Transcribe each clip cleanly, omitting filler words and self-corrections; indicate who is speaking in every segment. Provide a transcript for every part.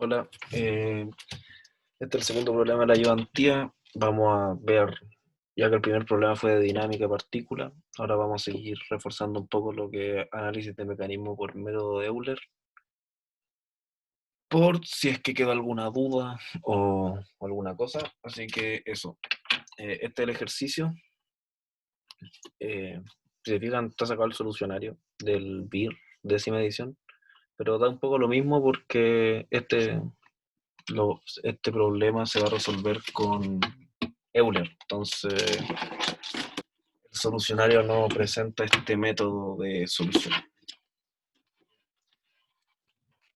Speaker 1: Hola, este es el segundo problema de la ayudantía. Vamos a ver, ya que el primer problema fue de dinámica de partícula, ahora vamos a seguir reforzando un poco lo que es análisis de mecanismo por método de Euler, por si es que queda alguna duda o alguna cosa. Así que eso, este es el ejercicio. Si se fijan, está sacado el solucionario del BIR, décima edición, pero da un poco lo mismo porque este problema se va a resolver con Euler. Entonces, el solucionario no presenta este método de solución.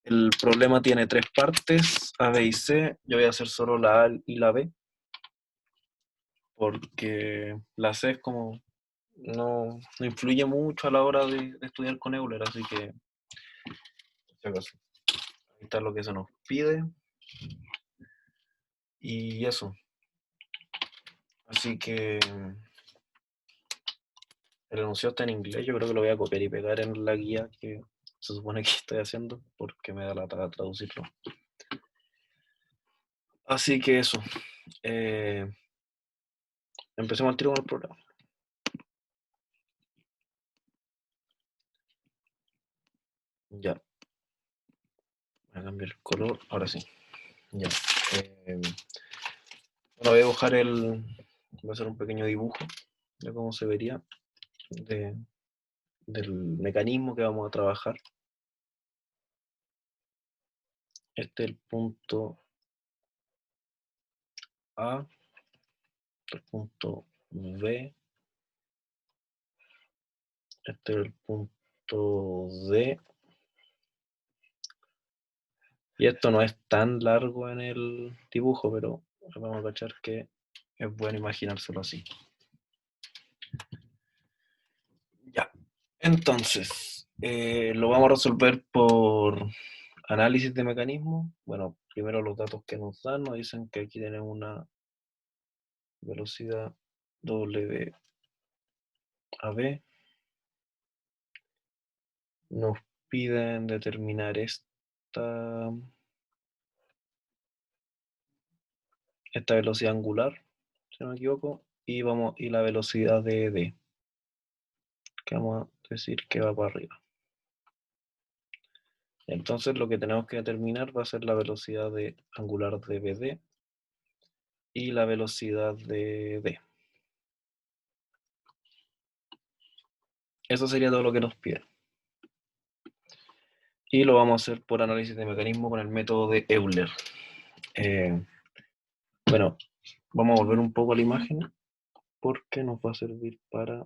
Speaker 1: El problema tiene tres partes, A, B y C. Yo voy a hacer solo la A y la B, porque la C es como no influye mucho a la hora de estudiar con Euler, así que, si acaso, ahí está lo que se nos pide. Y eso. Así que el enunciado está en inglés, yo creo que lo voy a copiar y pegar en la guía que se supone que estoy haciendo, porque me da la tarea traducirlo. Así que eso. Eh, Empecemos al tiro con el programa. Ya. Voy a cambiar el color. Ahora sí. Ya. Bueno, voy a dibujar voy a hacer un pequeño dibujo de cómo se vería de, del mecanismo que vamos a trabajar. Este es el punto A, este es el punto B, este es el punto D. Y esto no es tan largo en el dibujo, pero vamos a cachar que es bueno imaginárselo así. Ya. Entonces, lo vamos a resolver por análisis de mecanismo. Bueno, primero los datos que nos dan nos dicen que aquí tenemos una velocidad W a B. Nos piden determinar esta velocidad angular, si no me equivoco, y la velocidad de D, que vamos a decir que va para arriba. Entonces lo que tenemos que determinar va a ser la velocidad angular de BD y la velocidad de D. Eso sería todo lo que nos piden. Y lo vamos a hacer por análisis de mecanismo con el método de Euler. Bueno, vamos a volver un poco a la imagen porque nos va a servir para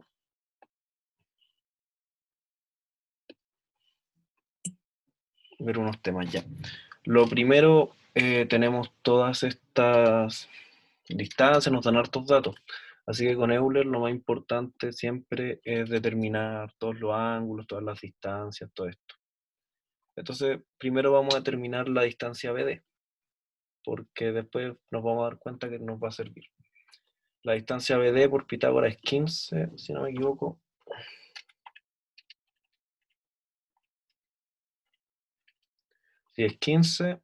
Speaker 1: ver unos temas ya. Lo primero, tenemos todas estas distancias, nos dan hartos datos. Así que con Euler lo más importante siempre es determinar todos los ángulos, todas las distancias, todo esto. Entonces, primero vamos a determinar la distancia BD, porque después nos vamos a dar cuenta que nos va a servir. La distancia BD por Pitágoras es 15, si no me equivoco. Si es 15,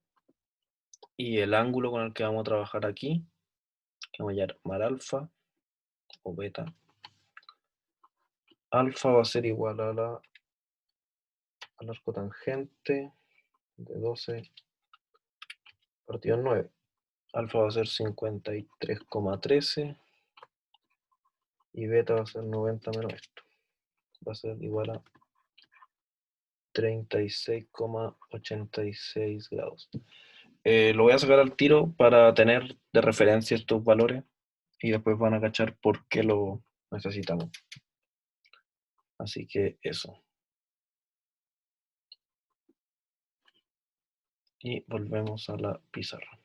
Speaker 1: y el ángulo con el que vamos a trabajar aquí, que vamos a llamar alfa o beta, alfa va a ser igual al arco tangente de 12 partido en 9. Alfa va a ser 53,13 y beta va a ser 90 menos esto. Va a ser igual a 36,86 grados. Lo voy a sacar al tiro para tener de referencia estos valores y después van a cachar por qué lo necesitamos. Así que eso. Y volvemos a la pizarra.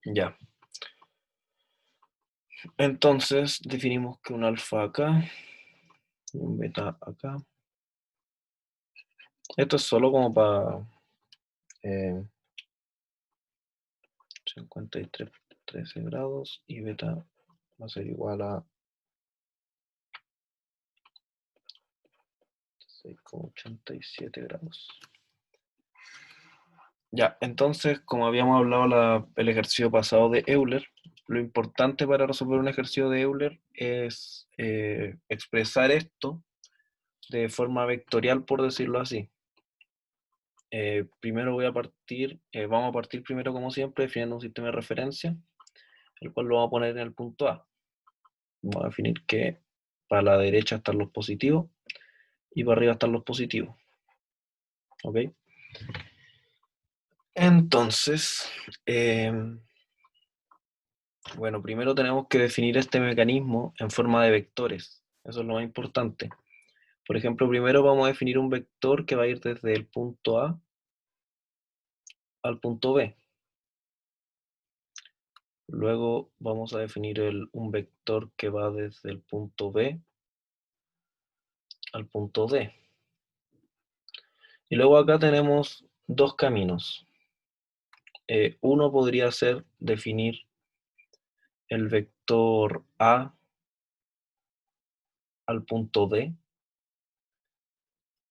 Speaker 1: Ya. Entonces definimos que un alfa acá y un beta acá. Esto es solo como para 53,13 grados y beta va a ser igual a 6,87 grados. Ya, entonces, como habíamos hablado el ejercicio pasado de Euler, lo importante para resolver un ejercicio de Euler es expresar esto de forma vectorial, por decirlo así. Primero vamos a partir primero como siempre definiendo un sistema de referencia, el cual lo vamos a poner en el punto A. Vamos a definir que para la derecha están los positivos y para arriba están los positivos. ¿Ok? Entonces, bueno, primero tenemos que definir este mecanismo en forma de vectores. Eso es lo más importante. Por ejemplo, primero vamos a definir un vector que va a ir desde el punto A al punto B. Luego vamos a definir un vector que va desde el punto B al punto D. Y luego acá tenemos dos caminos. Uno podría ser definir el vector A al punto D.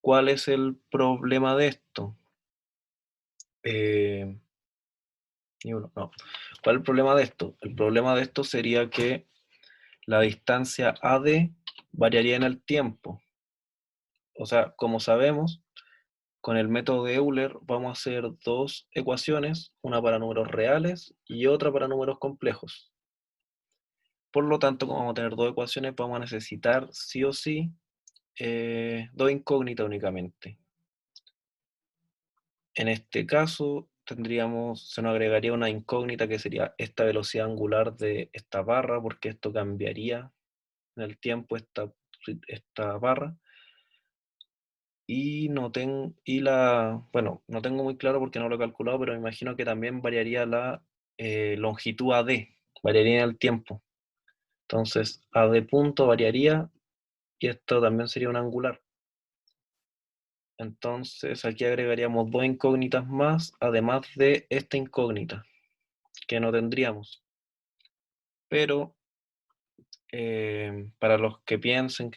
Speaker 1: ¿Cuál es el problema de esto? No. ¿Cuál es el problema de esto? El problema de esto sería que la distancia AD variaría en el tiempo. O sea, como sabemos, con el método de Euler vamos a hacer dos ecuaciones, una para números reales y otra para números complejos. Por lo tanto, como vamos a tener dos ecuaciones, vamos a necesitar sí o sí dos incógnitas únicamente. En este caso, se nos agregaría una incógnita que sería esta velocidad angular de esta barra, porque esto cambiaría en el tiempo esta barra. Y no tengo muy claro porque no lo he calculado, pero me imagino que también variaría la longitud AD, variaría en el tiempo. Entonces, AD punto variaría y esto también sería un angular. Entonces, aquí agregaríamos dos incógnitas más, además de esta incógnita, que no tendríamos. Pero, para los que piensen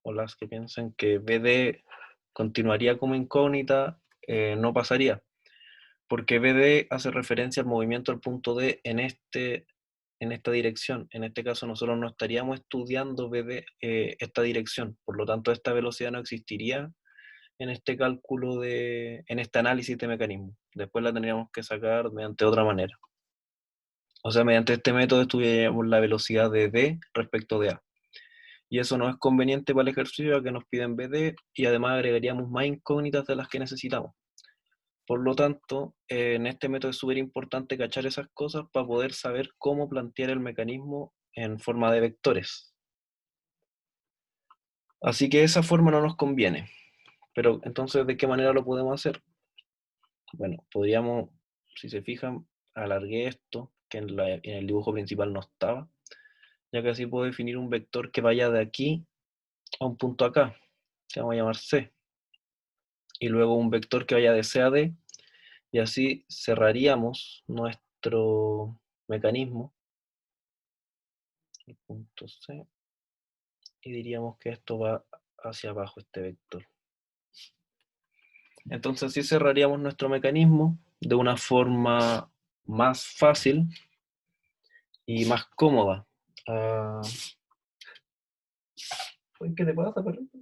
Speaker 1: o las que piensen que BD continuaría como incógnita, no pasaría. Porque BD hace referencia al movimiento del punto D en esta dirección. En este caso nosotros no estaríamos estudiando BD, esta dirección, por lo tanto esta velocidad no existiría en este cálculo en este análisis de mecanismo. Después la tendríamos que sacar mediante otra manera. O sea, mediante este método estudiaríamos la velocidad de D respecto de A. Y eso no es conveniente para el ejercicio, ya que nos piden BD y además agregaríamos más incógnitas de las que necesitamos. Por lo tanto, en este método es súper importante cachar esas cosas para poder saber cómo plantear el mecanismo en forma de vectores. Así que esa forma no nos conviene. Pero entonces, ¿de qué manera lo podemos hacer? Bueno, podríamos, si se fijan, alargué esto, que en el dibujo principal no estaba, ya que así puedo definir un vector que vaya de aquí a un punto acá, que vamos a llamar C. Y luego un vector que vaya de C a D, y así cerraríamos nuestro mecanismo, el punto C, y diríamos que esto va hacia abajo, este vector. Entonces así cerraríamos nuestro mecanismo de una forma más fácil y más cómoda. ¿Qué te pasa, perrito?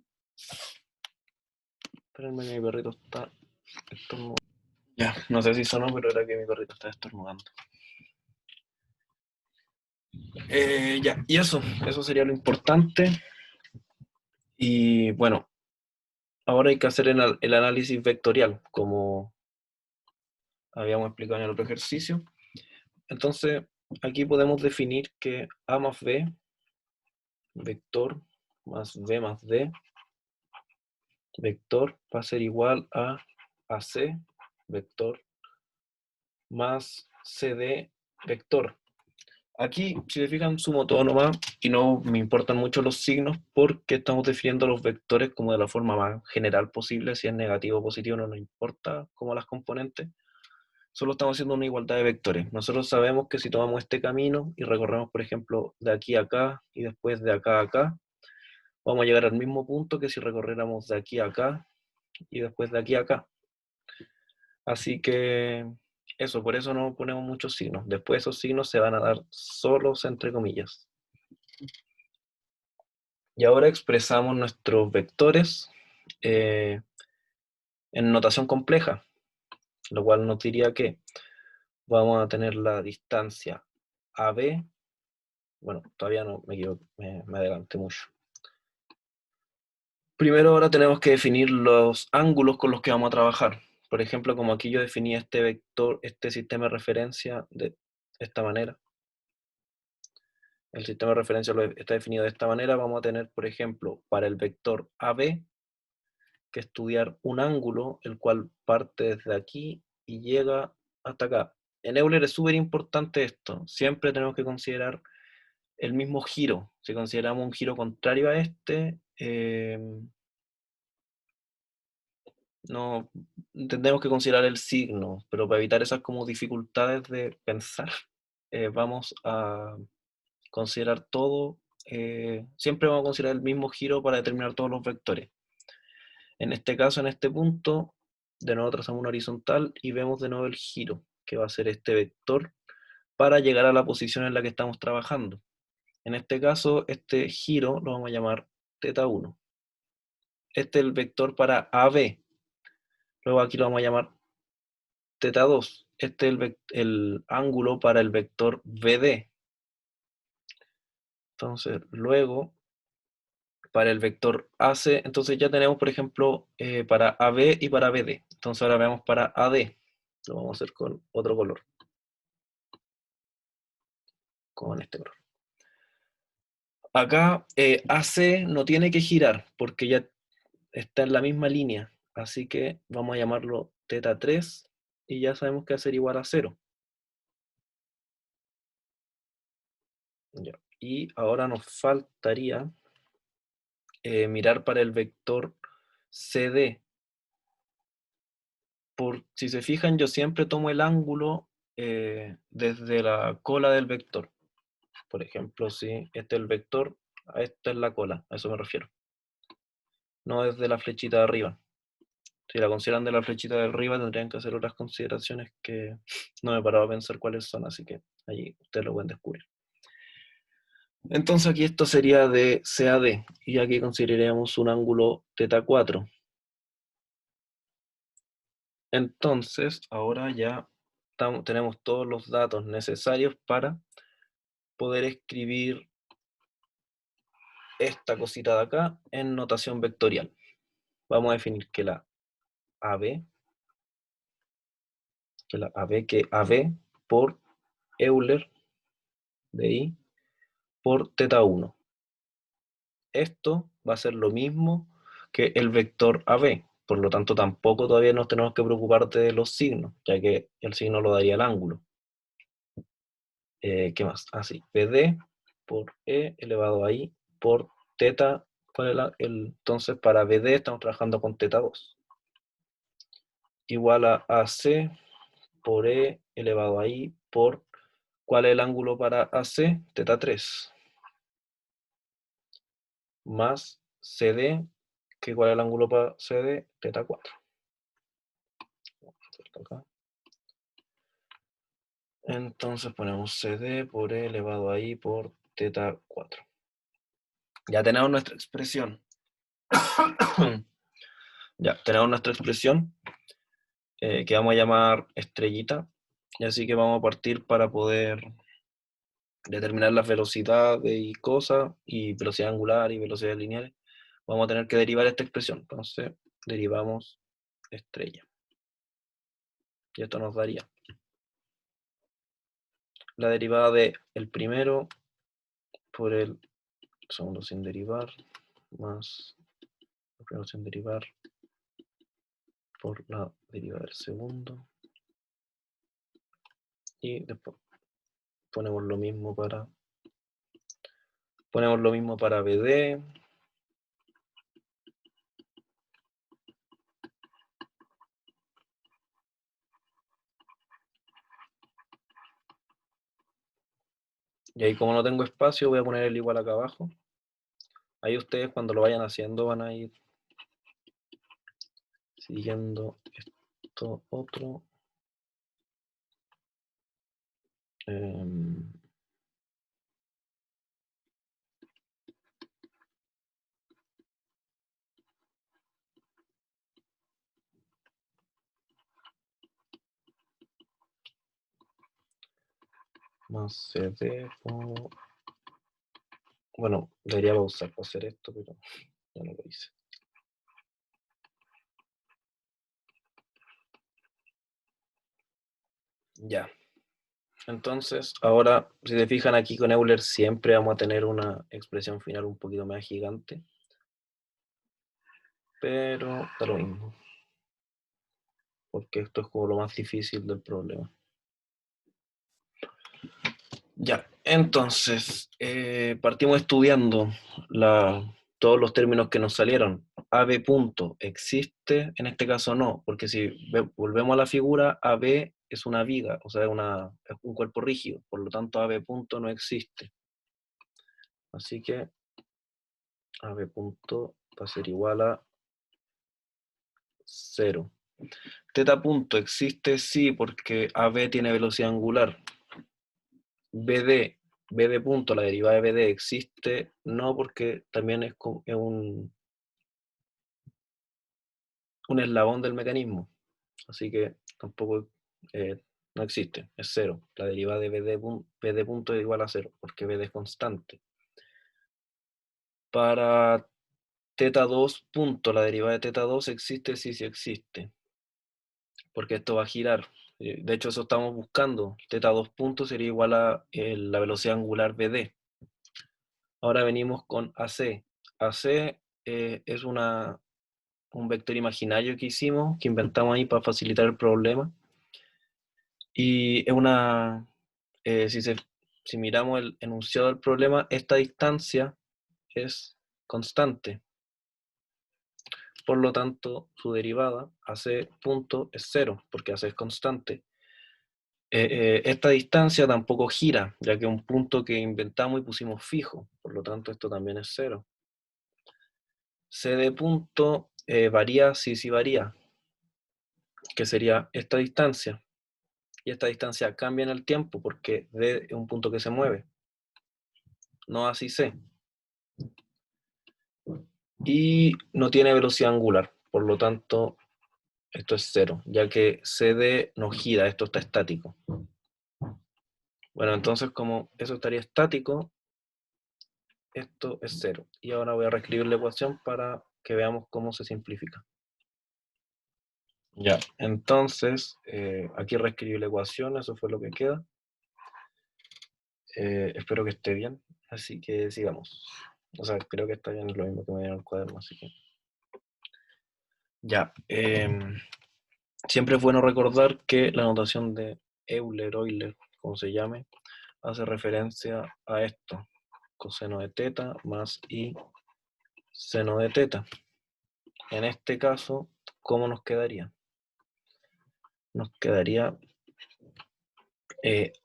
Speaker 1: Espérenme que mi perrito está estornudando. Ya, no sé si sonó, pero era que mi perrito está estornudando. Ya, y eso sería lo importante. Y bueno, ahora hay que hacer el análisis vectorial, como habíamos explicado en el otro ejercicio. Entonces, aquí podemos definir que A más B, vector, más B más D, vector, va a ser igual a AC, vector, más CD, vector. Aquí, si se fijan, sumo todo nomás y no me importan mucho los signos porque estamos definiendo los vectores como de la forma más general posible. Si es negativo o positivo no nos importa como las componentes. Solo estamos haciendo una igualdad de vectores. Nosotros sabemos que si tomamos este camino y recorremos, por ejemplo, de aquí a acá y después de acá a acá, vamos a llegar al mismo punto que si recorriéramos de aquí a acá y después de aquí a acá. Así que eso, por eso no ponemos muchos signos. Después esos signos se van a dar solos entre comillas. Y ahora expresamos nuestros vectores en notación compleja, lo cual nos diría que vamos a tener la distancia AB. Bueno, todavía no me equivoco, me adelanté mucho. Primero ahora tenemos que definir los ángulos con los que vamos a trabajar. Por ejemplo, como aquí yo definí este vector, este sistema de referencia de esta manera. El sistema de referencia está definido de esta manera. Vamos a tener, por ejemplo, para el vector AB, que estudiar un ángulo, el cual parte desde aquí y llega hasta acá. En Euler es súper importante esto. Siempre tenemos que considerar el mismo giro. Si consideramos un giro contrario a este, no tendremos que considerar el signo, pero para evitar esas como dificultades de pensar, vamos a considerar todo, siempre vamos a considerar el mismo giro para determinar todos los vectores. En este caso, en este punto, de nuevo trazamos una horizontal y vemos de nuevo el giro, que va a ser este vector, para llegar a la posición en la que estamos trabajando. En este caso, este giro lo vamos a llamar θ1. Este es el vector para AB. Luego aquí lo vamos a llamar θ2. Este es el ángulo para el vector BD. Entonces, luego, para el vector AC, entonces ya tenemos, por ejemplo, para AB y para BD. Entonces ahora veamos para AD. Lo vamos a hacer con otro color, con este color. Acá AC no tiene que girar porque ya está en la misma línea. Así que vamos a llamarlo θ3 y ya sabemos que va a ser igual a 0. Ya. Y ahora nos faltaría mirar para el vector CD. Si se fijan, yo siempre tomo el ángulo desde la cola del vector. Por ejemplo, si este es el vector, esta es la cola, a eso me refiero. No desde la flechita de arriba. Si la consideran de la flechita de arriba, tendrían que hacer otras consideraciones que no me he parado a pensar cuáles son, así que allí ustedes lo pueden descubrir. Entonces aquí esto sería de CAD, y aquí consideraríamos un ángulo θ4. Entonces, ahora ya tenemos todos los datos necesarios para poder escribir esta cosita de acá en notación vectorial. Vamos a definir que la AB, que AB por Euler de I por θ1. Esto va a ser lo mismo que el vector AB, por lo tanto tampoco todavía nos tenemos que preocupar de los signos, ya que el signo lo daría el ángulo. ¿Qué más? Así, BD por E elevado a I por θ. Entonces para BD estamos trabajando con θ2. Igual a AC por E elevado a I por, ¿cuál es el ángulo para AC? θ3. Más CD, que ¿cuál es el ángulo para CD? θ4. Acá. Entonces ponemos CD por E elevado a I por θ4. Ya tenemos nuestra expresión. Ya tenemos nuestra expresión que vamos a llamar estrellita. Y así que vamos a partir para poder determinar las velocidades y cosas, y velocidad angular y velocidades lineales. Vamos a tener que derivar esta expresión. Entonces, derivamos estrella. Y esto nos daría la derivada de el primero por el segundo sin derivar, más el primero sin derivar por la derivada del segundo. Y después ponemos lo mismo para BD. Y ahí, como no tengo espacio, voy a poner el igual acá abajo. Ahí ustedes cuando lo vayan haciendo van a ir siguiendo esto otro. Más CD por... Bueno, debería pausar para hacer esto, pero ya no lo hice. Ya. Entonces, ahora, si se fijan aquí con Euler, siempre vamos a tener una expresión final un poquito más gigante. Pero da lo mismo. Porque esto es como lo más difícil del problema. Ya, entonces, partimos estudiando todos los términos que nos salieron. AB punto, ¿existe? En este caso no, porque si volvemos a la figura, AB es una viga, o sea, es un cuerpo rígido, por lo tanto AB punto no existe. Así que AB punto va a ser igual a 0. Teta punto existe, sí, porque AB tiene velocidad angular. BD punto, la derivada de BD existe, no, porque también es un eslabón del mecanismo, así que tampoco no existe, es 0. La derivada de BD punto es igual a 0, porque BD es constante. Para teta 2 punto, la derivada de teta 2 existe, sí, sí existe, porque esto va a girar. De hecho, eso estamos buscando. Teta 2 puntos sería igual a la velocidad angular BD. Ahora venimos con AC. AC es un vector imaginario que hicimos, que inventamos ahí para facilitar el problema. Y es si miramos el enunciado del problema, esta distancia es constante. Por lo tanto, su derivada, AC punto, es 0, porque AC es constante. Esta distancia tampoco gira, ya que es un punto que inventamos y pusimos fijo. Por lo tanto, esto también es 0. CD punto varía, sí varía, que sería esta distancia. Y esta distancia cambia en el tiempo porque D es un punto que se mueve. No así C. Y no tiene velocidad angular, por lo tanto, esto es 0, ya que CD no gira, esto está estático. Bueno, entonces como eso estaría estático, esto es 0. Y ahora voy a reescribir la ecuación para que veamos cómo se simplifica. Ya, entonces, aquí reescribí la ecuación, eso fue lo que queda. Espero que esté bien, así que sigamos. O sea, creo que está bien, es lo mismo que me dieron el cuaderno, así que... Ya, siempre es bueno recordar que la notación de Euler, como se llame, hace referencia a esto, coseno de teta más i seno de teta. En este caso, ¿cómo nos quedaría? Nos quedaría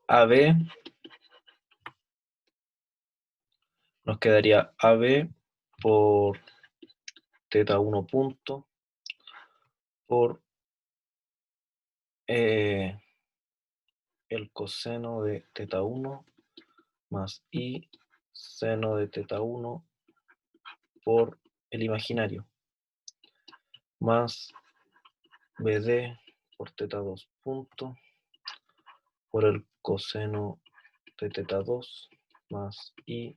Speaker 1: AB, por teta 1 punto por el coseno de teta 1 más i seno de teta 1 por el imaginario, más BD por teta 2 punto por el coseno de teta 2 más i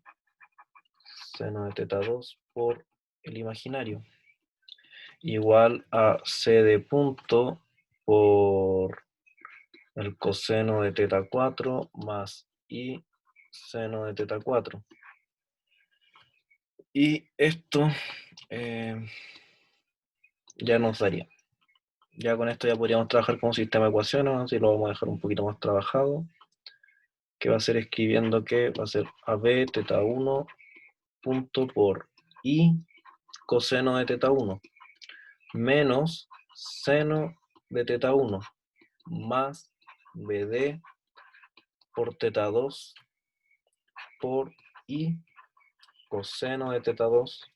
Speaker 1: seno de teta 2 por el imaginario, igual a c de punto por el coseno de teta 4 más i seno de teta 4. Y esto ya nos daría. Ya con esto ya podríamos trabajar con un sistema de ecuaciones, así lo vamos a dejar un poquito más trabajado, que va a ser escribiendo que va a ser AB teta 1 punto por I coseno de teta 1 menos seno de teta 1 más BD por teta 2 por I coseno de teta 2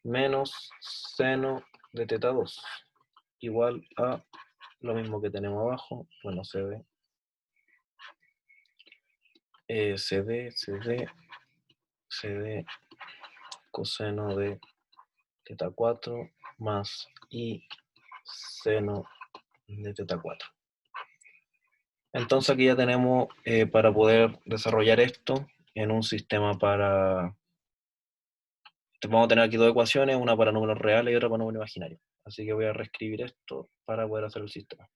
Speaker 1: menos seno de teta 2 igual a lo mismo que tenemos abajo, bueno, CD, CD, coseno de teta 4 más I seno de teta 4. Entonces aquí ya tenemos para poder desarrollar esto en un sistema para... Vamos a tener aquí dos ecuaciones, una para números reales y otra para números imaginarios. Así que voy a reescribir esto para poder hacer el sistema.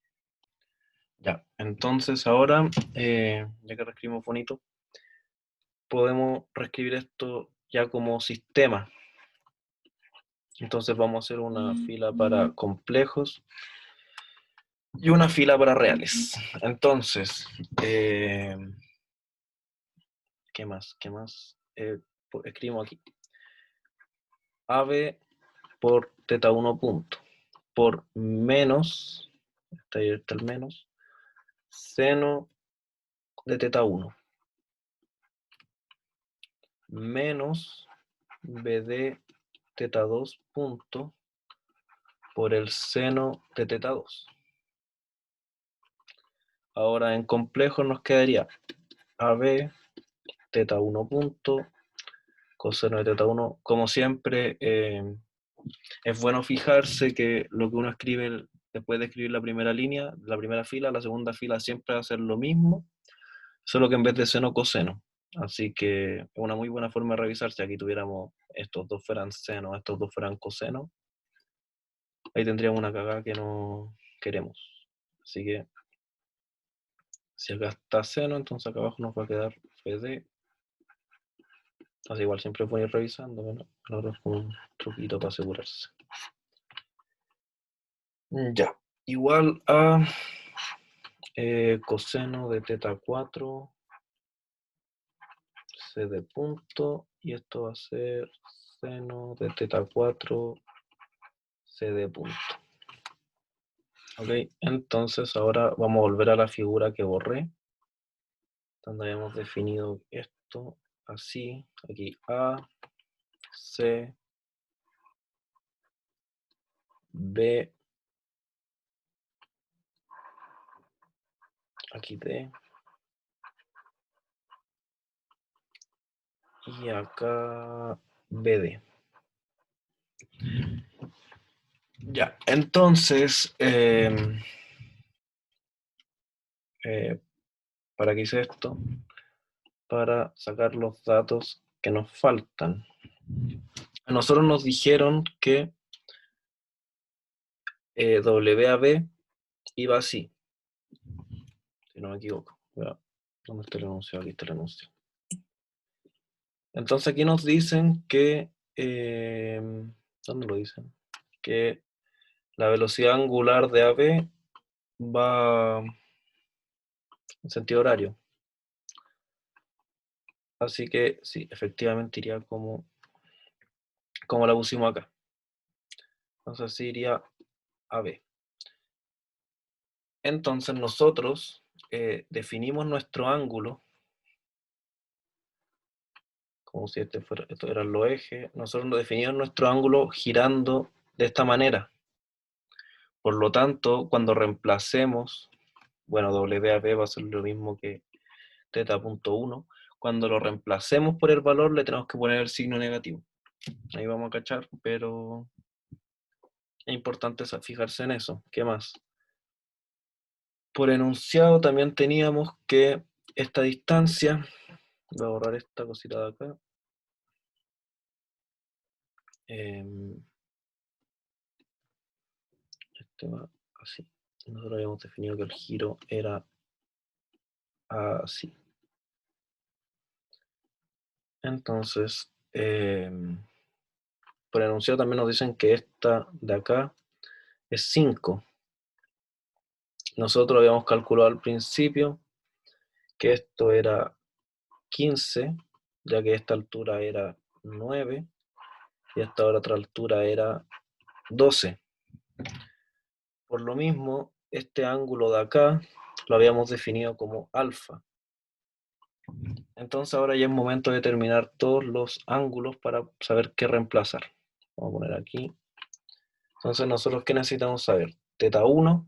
Speaker 1: Ya, entonces ahora, ya que reescribimos bonito, podemos reescribir esto ya como sistema. Entonces vamos a hacer una fila para complejos y una fila para reales. Entonces, ¿qué más? Escribimos aquí. AB por teta 1 punto por menos, ahí está el menos, seno de teta 1 menos BD teta 2 punto por el seno de teta 2. Ahora en complejo nos quedaría AB teta 1 punto coseno de teta 1. Como siempre, es bueno fijarse que lo que uno escribe después de escribir la primera línea, la primera fila, la segunda fila siempre va a ser lo mismo, solo que en vez de seno, coseno. Así que es una muy buena forma de revisar si aquí tuviéramos estos dos fueran seno, estos dos fueran coseno. Ahí tendríamos una cagada que no queremos. Así que si acá está seno, entonces acá abajo nos va a quedar FD. Así igual siempre voy a ir revisando, bueno, ahora es como un truquito para asegurarse. Ya, igual a coseno de teta 4 C de punto, y esto va a ser seno de teta 4 C de punto. Ok, entonces ahora vamos a volver a la figura que borré, donde habíamos definido esto así, aquí A, C, B, aquí D, y acá BD. Ya, entonces, ¿para qué hice esto? Para sacar los datos que nos faltan. A nosotros nos dijeron que WAB iba así, si no me equivoco. ¿Dónde está el anuncio? Aquí está el anuncio. Entonces aquí nos dicen que, ¿dónde lo dicen? Que la velocidad angular de AB va en sentido horario. Así que sí, efectivamente iría como la pusimos acá. Entonces así iría AB. Entonces nosotros definimos nuestro ángulo, como si estos eran los ejes. Nosotros lo definimos nuestro ángulo girando de esta manera. Por lo tanto, cuando reemplacemos, bueno, WAB va a ser lo mismo que teta.1. Cuando lo reemplacemos por el valor, le tenemos que poner el signo negativo. Ahí vamos a cachar, pero es importante fijarse en eso. ¿Qué más? Por enunciado también teníamos que esta distancia, voy a borrar esta cosita de acá. Este va así. Nosotros habíamos definido que el giro era así. Entonces, por enunciado también nos dicen que esta de acá es 5. Nosotros habíamos calculado al principio que esto era 15, ya que esta altura era 9 y esta otra altura era 12. Por lo mismo, este ángulo de acá lo habíamos definido como alfa. Entonces ahora ya es momento de determinar todos los ángulos para saber qué reemplazar. Vamos a poner aquí. Entonces nosotros qué necesitamos saber. Teta 1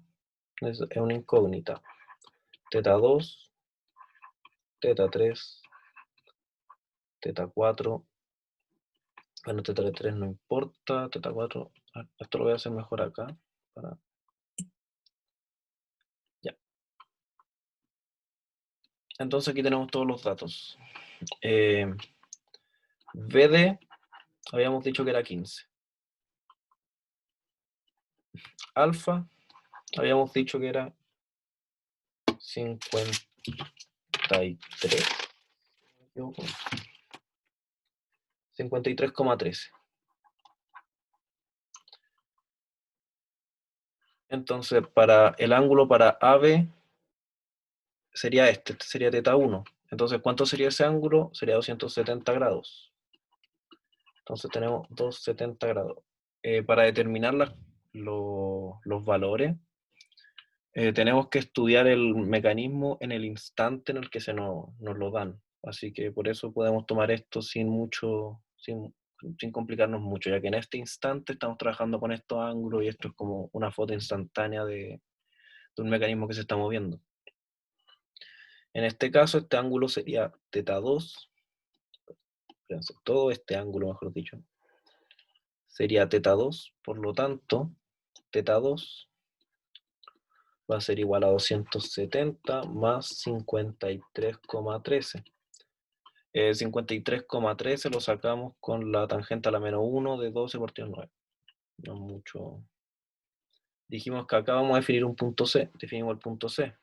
Speaker 1: es una incógnita. Teta 2, teta 3, teta 4. Bueno, teta 3 no importa. Teta 4. Esto lo voy a hacer mejor acá. Ya. Entonces aquí tenemos todos los datos. BD habíamos dicho que era 15. Alfa habíamos dicho que era 53. 53,13. Entonces, para el ángulo para AB sería este sería teta 1. Entonces, ¿cuánto sería ese ángulo? Sería 270 grados. Entonces tenemos 270 grados. Para determinar los valores, tenemos que estudiar el mecanismo en el instante en el que nos lo dan. Así que por eso podemos tomar esto sin complicarnos mucho, ya que en este instante estamos trabajando con estos ángulos y esto es como una foto instantánea de un mecanismo que se está moviendo. En este caso, este ángulo sería teta 2, todo este ángulo, mejor dicho, sería teta 2, por lo tanto, teta 2 va a ser igual a 270 más 53,13. 53,13 lo sacamos con la tangente a la menos 1 de 12 partido 9. No es mucho. Dijimos que acá vamos a definir un punto C. Definimos el punto C.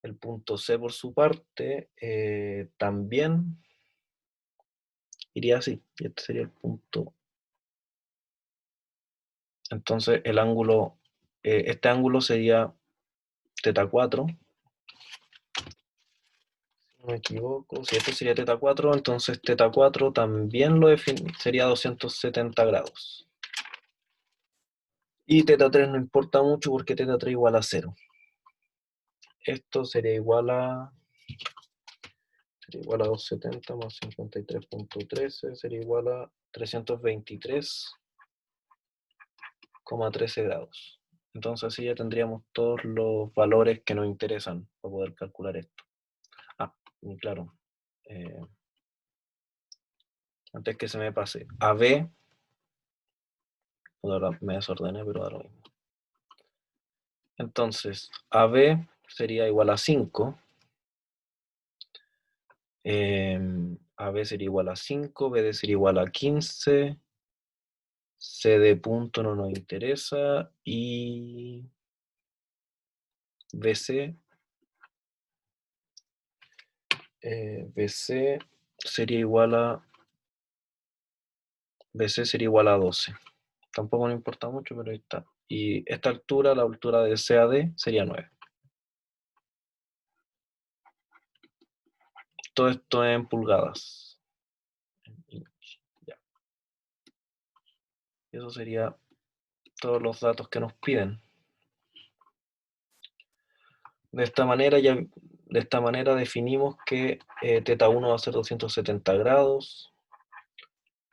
Speaker 1: El punto C, por su parte, también iría así. Y este sería el punto. Entonces, el ángulo, este ángulo sería teta 4. Si no me equivoco, si este sería teta 4, entonces teta 4 también sería 270 grados. Y teta 3 no importa mucho porque teta 3 igual a 0. Esto sería igual a 270 más 53,13, sería igual a 323,13 grados. Entonces así ya tendríamos todos los valores que nos interesan para poder calcular esto. Y claro, antes que se me pase, AB, ahora me desordené, pero da lo mismo. Entonces, AB sería igual a 5. AB sería igual a 5, BD sería igual a 15, CD punto no nos interesa, y BC, BC sería igual a BC sería igual a 12. Tampoco me importa mucho, pero ahí está. Y esta altura, la altura de CAD, sería 9. Todo esto en pulgadas. Ya. Y eso sería todos los datos que nos piden. De esta manera definimos que teta 1 va a ser 270 grados,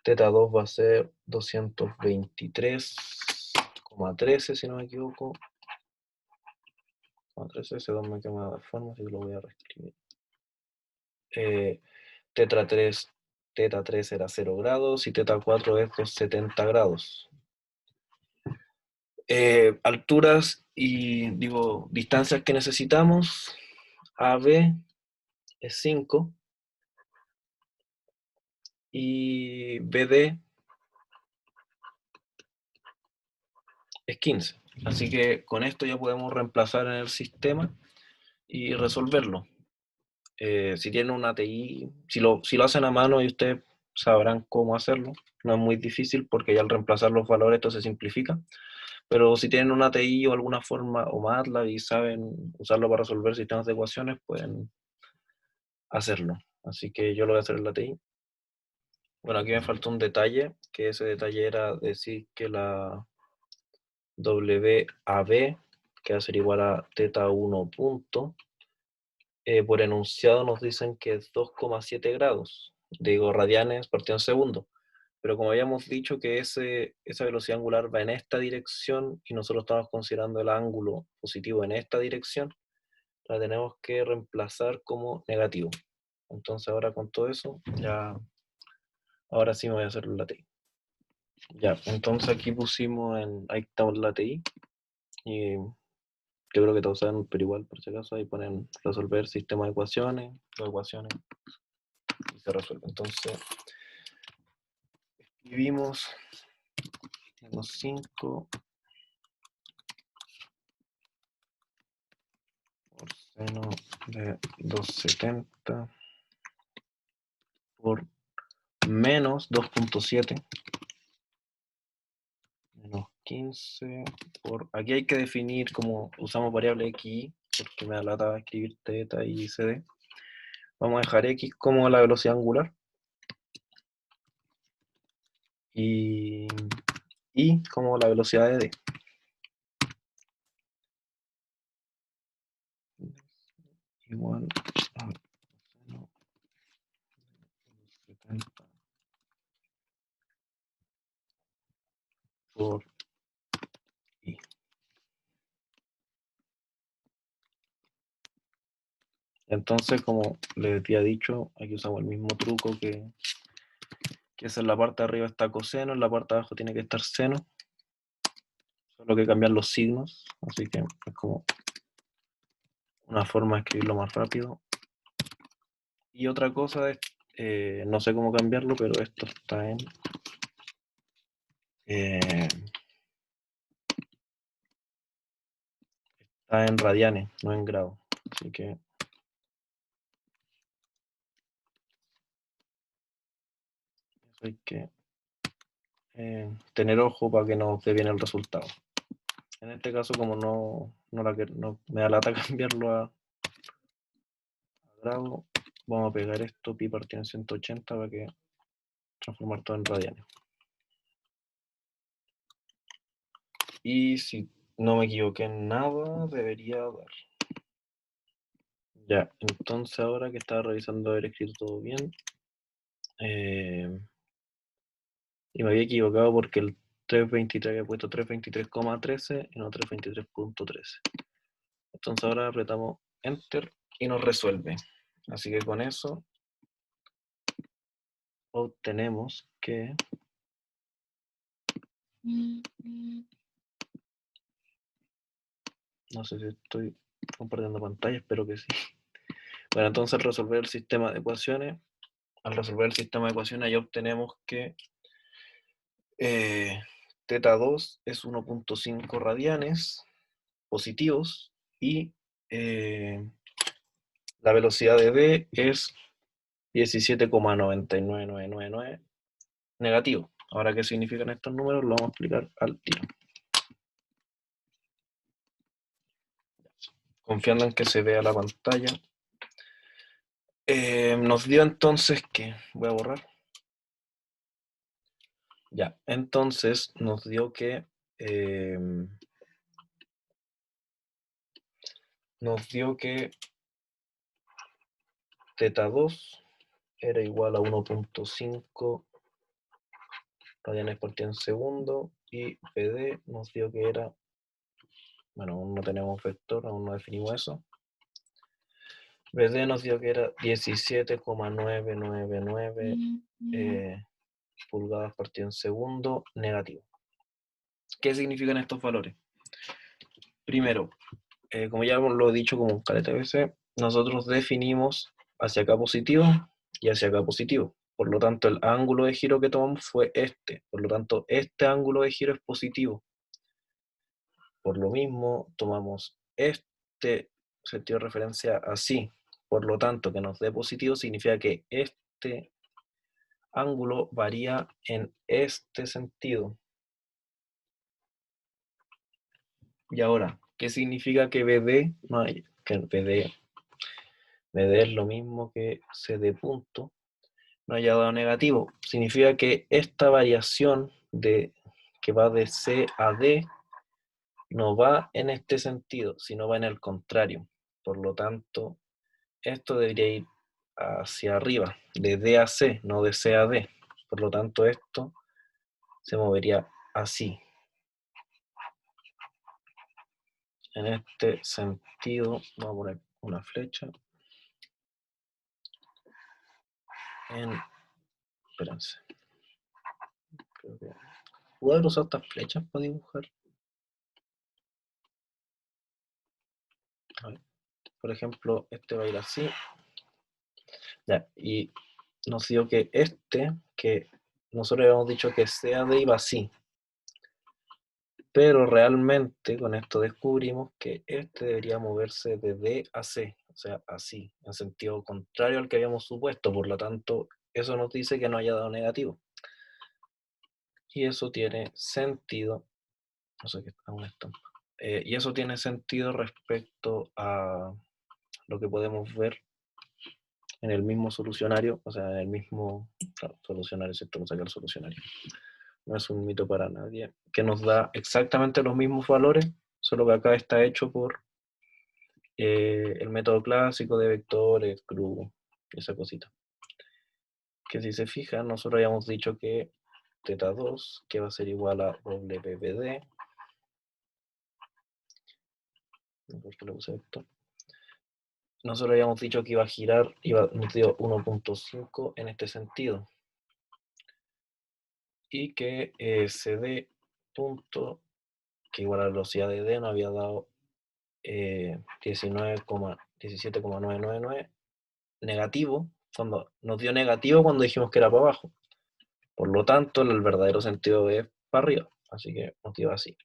Speaker 1: teta 2 va a ser 223,13 si no me equivoco. 13, ese 2 me quema de forma, así que lo voy a reescribir. Teta 3 era 0 grados y teta 4 es 270 grados. Alturas y distancias que necesitamos. AB es 5 y BD es 15. Así que con esto ya podemos reemplazar en el sistema y resolverlo. Si tienen una ATI, si lo hacen a mano y ustedes sabrán cómo hacerlo, no es muy difícil porque ya al reemplazar los valores esto se simplifica. Pero si tienen una ATI o alguna forma o MATLAB y saben usarlo para resolver sistemas de ecuaciones, pueden hacerlo. Así que yo lo voy a hacer en la ATI. Bueno, aquí me falta un detalle, que ese detalle era decir que la WAB, que va a ser igual a teta 1 punto, por enunciado nos dicen que es 2,7 grados, digo radianes partido en segundo. Pero como habíamos dicho que esa velocidad angular va en esta dirección y nosotros estamos considerando el ángulo positivo en esta dirección, la tenemos que reemplazar como negativo. Entonces ahora con todo eso, ya, ahora sí me voy a hacer la TI. Ya, entonces aquí pusimos ahí estamos la TI, y yo creo que todos saben, pero igual por si acaso ahí ponen resolver sistema de ecuaciones, dos ecuaciones, y se resuelve. Entonces, escribimos menos 5 por seno de 270 por menos 2,7 menos 15 por... Aquí hay que definir, como usamos variable x, porque me da lata escribir θ y cd. Vamos a dejar x como la velocidad angular y como la velocidad de d. Igual a seno de 70 por i. Entonces, como les había dicho, aquí usamos el mismo truco que es en la parte de arriba está coseno, en la parte de abajo tiene que estar seno, solo que cambiar los signos, así que es como una forma de escribirlo más rápido. Y otra cosa es, no sé cómo cambiarlo, pero esto eh, está en radianes, no en grados. Así que eso hay que tener ojo para que no dé bien el resultado. En este caso, como no me da lata cambiarlo a grado, vamos a pegar esto pi partido en 180 para que transformar todo en radianes. Y si no me equivoqué en nada, debería dar. Ya, entonces ahora que estaba revisando haber escrito todo bien, y me había equivocado porque el 323 había puesto 323,13 y no 323,13. Entonces ahora apretamos Enter y nos resuelve. Así que con eso obtenemos que... No sé si estoy compartiendo pantalla, espero que sí. Bueno, entonces al resolver el sistema de ecuaciones, ahí obtenemos que θ2 es 1,5 radianes positivos y la velocidad de d es 17,99999 negativo. Ahora, ¿qué significan estos números? Lo vamos a explicar al tiro. Confiando en que se vea la pantalla. Nos dio entonces que... Voy a borrar. Ya, entonces nos dio que... θ2 era igual a 1,5 radianes por en segundo y PD nos dio que era, bueno, aún no tenemos vector, aún no definimos eso. PD nos dio que era 17,999 pulgadas por en segundo negativo. ¿Qué significan estos valores? Primero, como ya lo he dicho como caleta de veces, nosotros definimos hacia acá positivo y hacia acá positivo. Por lo tanto, el ángulo de giro que tomamos fue este. Por lo tanto, este ángulo de giro es positivo. Por lo mismo, tomamos este sentido de referencia así. Por lo tanto, que nos dé positivo significa que este ángulo varía en este sentido. Y ahora, ¿qué significa que BD? No hay, que BD es lo mismo que CD punto, no haya dado negativo. Significa que esta variación que va de C a D no va en este sentido, sino va en el contrario. Por lo tanto, esto debería ir hacia arriba, de D a C, no de C a D. Por lo tanto, esto se movería así. En este sentido, vamos a poner una flecha. Espérense. Creo que ¿puedo haber usado estas flechas para dibujar? A ver, por ejemplo, este va a ir así. Ya, y nos dio que que nosotros habíamos dicho que sea de iba así. Pero realmente con esto descubrimos que este debería moverse de D a C, o sea, así, en sentido contrario al que habíamos supuesto. Por lo tanto, eso nos dice que no haya dado negativo. Y eso tiene sentido, no sé qué aún estampa. Y eso tiene sentido respecto a lo que podemos ver en el mismo solucionario, o sea, en el mismo claro, solucionario, ¿cierto? Vamos a sacar el solucionario. No es un mito para nadie, que nos da exactamente los mismos valores, solo que acá está hecho por el método clásico de vectores, GRU, esa cosita. Que si se fijan, nosotros habíamos dicho que θ2, que va a ser igual a WPD, ¿por qué le puse esto? Nosotros habíamos dicho que iba a girar, nos dio 1.5 en este sentido. Y que CD punto, que igual a la velocidad de D nos había dado 17,999 negativo, cuando nos dio negativo cuando dijimos que era para abajo. Por lo tanto, el verdadero sentido es para arriba, así que nos dio así.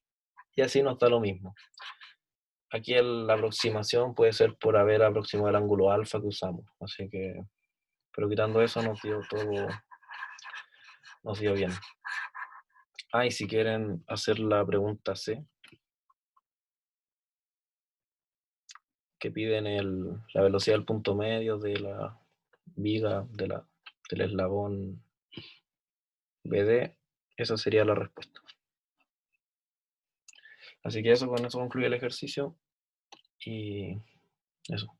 Speaker 1: Y así nos da lo mismo. Aquí la aproximación puede ser por haber aproximado el ángulo alfa que usamos, así que, pero quitando eso nos dio todo, nos dio bien. Ah, y si quieren hacer la pregunta C, que piden la velocidad del punto medio de la viga del eslabón BD, esa sería la respuesta. Así que eso, con eso concluye el ejercicio y eso.